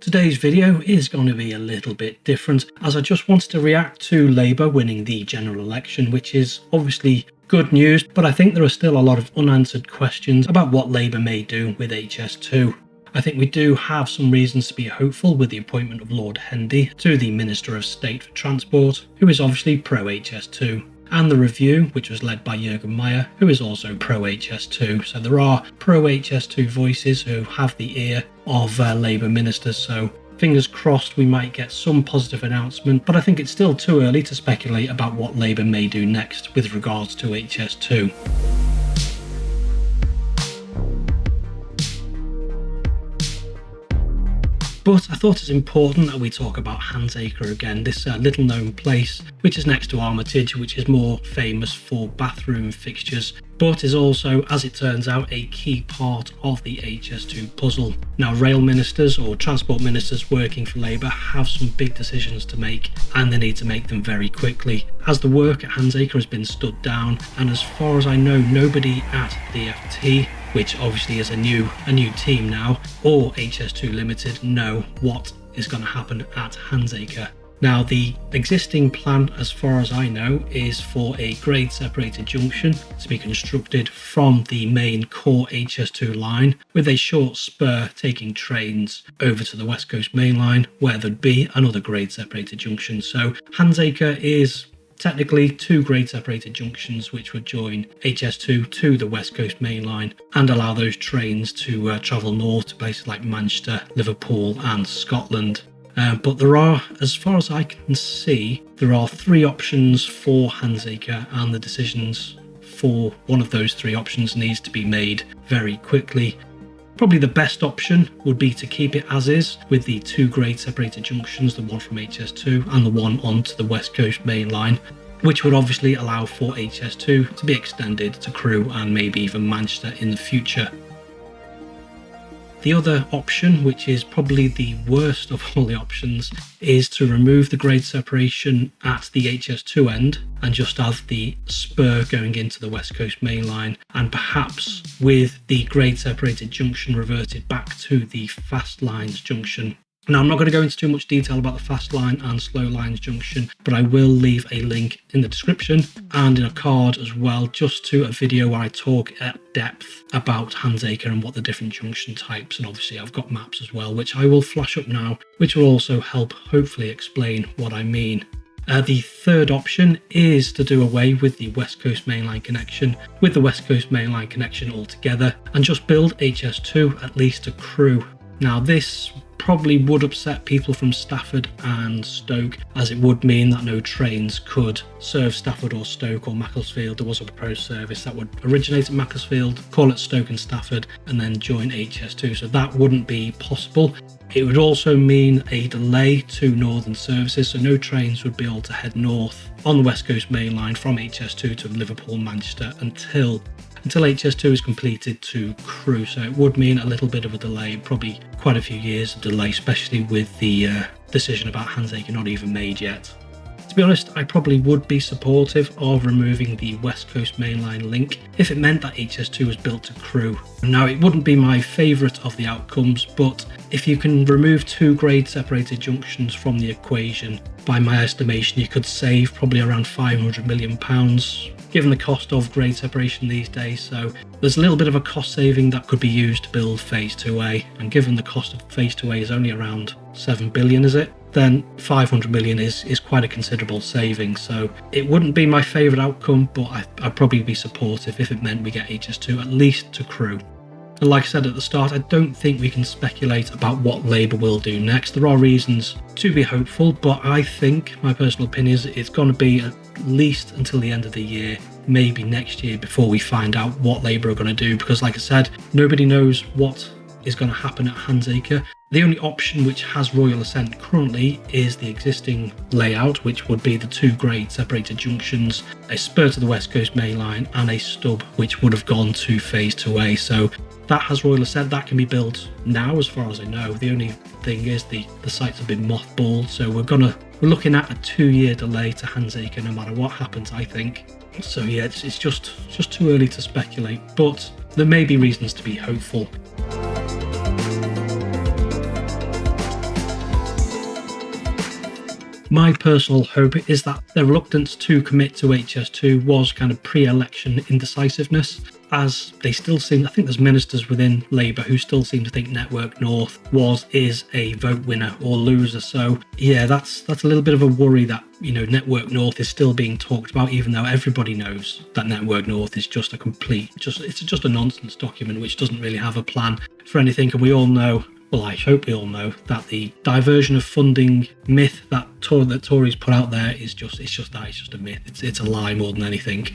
Today's video is going to be a little bit different, as I just wanted to react to Labour winning the general election, which is obviously good news, but I think there are still a lot of unanswered questions about what Labour may do with HS2. I think we do have some reasons to be hopeful with the appointment of Lord Hendy to the Minister of State for Transport, who is obviously pro-HS2. And the review, which was led by Jürgen Meyer, who is also pro-HS2. So there are pro-HS2 voices who have the ear of Labour ministers, so fingers crossed we might get some positive announcement, but I think it's still too early to speculate about what Labour may do next with regards to HS2. But I thought it's important that we talk about Handsacre again, this little known place which is next to Armitage, which is more famous for bathroom fixtures, but is also, as it turns out, a key part of the HS2 puzzle. Now, rail ministers or transport ministers working for Labour have some big decisions to make, and they need to make them very quickly, as the work at Handsacre has been stood down, and as far as I know, nobody at the FT, which obviously is a new team now, or HS2 Limited, know what is going to happen at Handsacre. Now, the existing plan, as far as I know, is for a grade separated junction to be constructed from the main core HS2 line, with a short spur taking trains over to the West Coast Main Line, where there'd be another grade separated junction. So Handsacre is technically two grade separated junctions which would join HS2 to the West Coast Main Line and allow those trains to travel north to places like Manchester, Liverpool and Scotland. But there are, as far as I can see, there are three options for Handsacre, and the decisions for one of those three options needs to be made very quickly. Probably the best option would be to keep it as is, with the two grade separated junctions, the one from HS2 and the one onto the West Coast Main Line, which would obviously allow for HS2 to be extended to Crewe and maybe even Manchester in the future. The other option, which is probably the worst of all the options, is to remove the grade separation at the HS2 end and just have the spur going into the West Coast Main Line, and perhaps with the grade separated junction reverted back to the fast lines junction. Now, I'm not going to go into too much detail about the fast line and slow lines junction, but I will leave a link in the description and in a card as well, just to a video where I talk at depth about Handsacre and what the different junction types, and obviously I've got maps as well, which I will flash up now, which will also help hopefully explain what I mean. The third option is to do away with the West Coast Main Line connection, with the West Coast Main Line connection altogether, and just build HS2 at least to Crewe. Now, this probably would upset people from Stafford and Stoke, as it would mean that no trains could serve Stafford or Stoke or Macclesfield. There was a proposed service that would originate at Macclesfield, call at Stoke and Stafford, and then join HS2, so that wouldn't be possible. It would also mean a delay to northern services, so no trains would be able to head north on the West Coast Main Line from HS2 to Liverpool, Manchester until HS2 is completed to Crewe, so it would mean a little bit of a delay, probably quite a few years of delay, especially with the decision about Handsacre not even made yet. To be honest, I probably would be supportive of removing the West Coast Main Line link if it meant that HS2 was built to Crewe. Now, it wouldn't be my favourite of the outcomes, but if you can remove two grade separated junctions from the equation, by my estimation you could save probably around £500 million, given the cost of grade separation these days. So there's a little bit of a cost saving that could be used to build Phase 2A, and given the cost of Phase 2A is only around 7 billion, is it? Then 500 million is quite a considerable saving. So it wouldn't be my favourite outcome, but I'd probably be supportive if it meant we get HS2 at least to Crewe. And like I said at the start, I don't think we can speculate about what Labour will do next. There are reasons to be hopeful, but I think, my personal opinion is it's going to be at least until the end of the year, maybe next year, before we find out what Labour are going to do, because like I said, nobody knows what is going to happen at Handsacre. The only option which has royal assent currently is the existing layout, which would be the two grade separated junctions, a spur to the West Coast Main Line and a stub which would have gone to Phase 2A. So that has royal assent, that can be built now as far as I know. The only thing is the sites have been mothballed, so we're looking at a 2-year delay to Handsacre no matter what happens, I think. So yeah, it's just too early to speculate, but there may be reasons to be hopeful. My personal hope is that their reluctance to commit to HS2 was kind of pre-election indecisiveness, as they still seem, I think there's ministers within Labour who still seem to think Network North is a vote winner or loser. So yeah, that's a little bit of a worry that, you know, Network North is still being talked about, even though everybody knows that Network North is just a complete, it's just a nonsense document which doesn't really have a plan for anything. And we all know, well, I hope we all know, that the diversion of funding myth that Tories put out there is just a myth. It's a lie more than anything.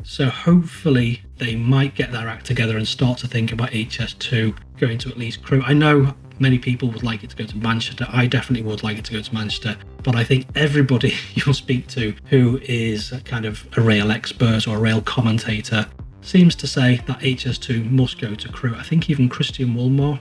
So hopefully they might get their act together and start to think about HS2 going to at least Crewe. I know many people would like it to go to Manchester. I definitely would like it to go to Manchester. But I think everybody you'll speak to who is kind of a rail expert or a rail commentator seems to say that HS2 must go to Crewe. I think even Christian Woolmore,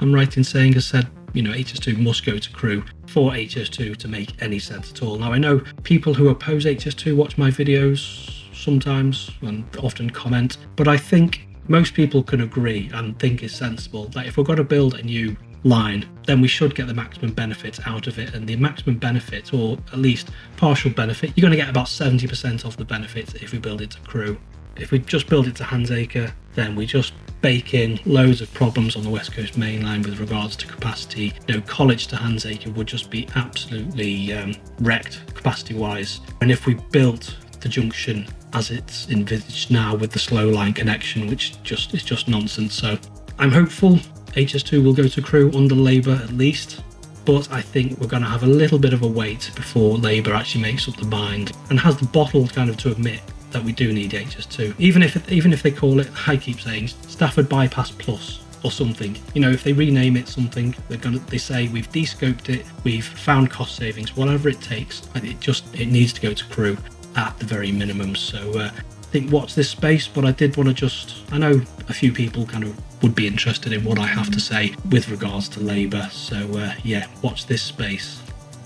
I'm right in saying, has said, you know, HS2 must go to Crewe for HS2 to make any sense at all. Now, I know people who oppose HS2 watch my videos sometimes and often comment, but I think most people can agree and think it's sensible that if we're going to build a new line, then we should get the maximum benefits out of it. And the maximum benefit, or at least partial benefit, you're going to get about 70% of the benefits if we build it to Crewe. If we just build it to Handsacre, then we just bake in loads of problems on the West Coast Main Line with regards to capacity. You know, College to Handsacre would just be absolutely wrecked capacity-wise. And if we built the junction as it's envisaged now with the slow line connection, which is just nonsense. So I'm hopeful HS2 will go to Crewe under Labour at least, but I think we're going to have a little bit of a wait before Labour actually makes up the mind and has the bottle kind of to admit that we do need HS2, even if they call it, I keep saying, Stafford Bypass Plus or something. You know, if they rename it something, they say we've de-scoped it, we've found cost savings, whatever it takes. It needs to go to Crewe at the very minimum. So I think watch this space, but I did want to I know a few people kind of would be interested in what I have to say with regards to Labour. So yeah, watch this space.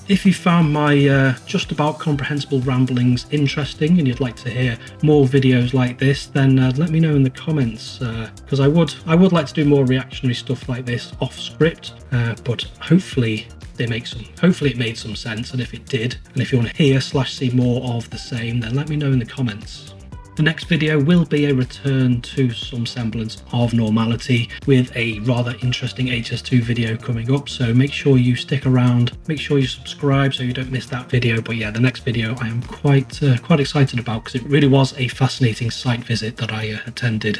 If you found my just about comprehensible ramblings interesting and you'd like to hear more videos like this, then let me know in the comments, because I would like to do more reactionary stuff like this off script, but hopefully it made some sense. And if it did, and if you want to hear/see more of the same, then let me know in the comments. The next video will be a return to some semblance of normality with a rather interesting HS2 video coming up, so make sure you stick around, make sure you subscribe so you don't miss that video. But yeah, the next video I am quite excited about, because it really was a fascinating site visit that I attended.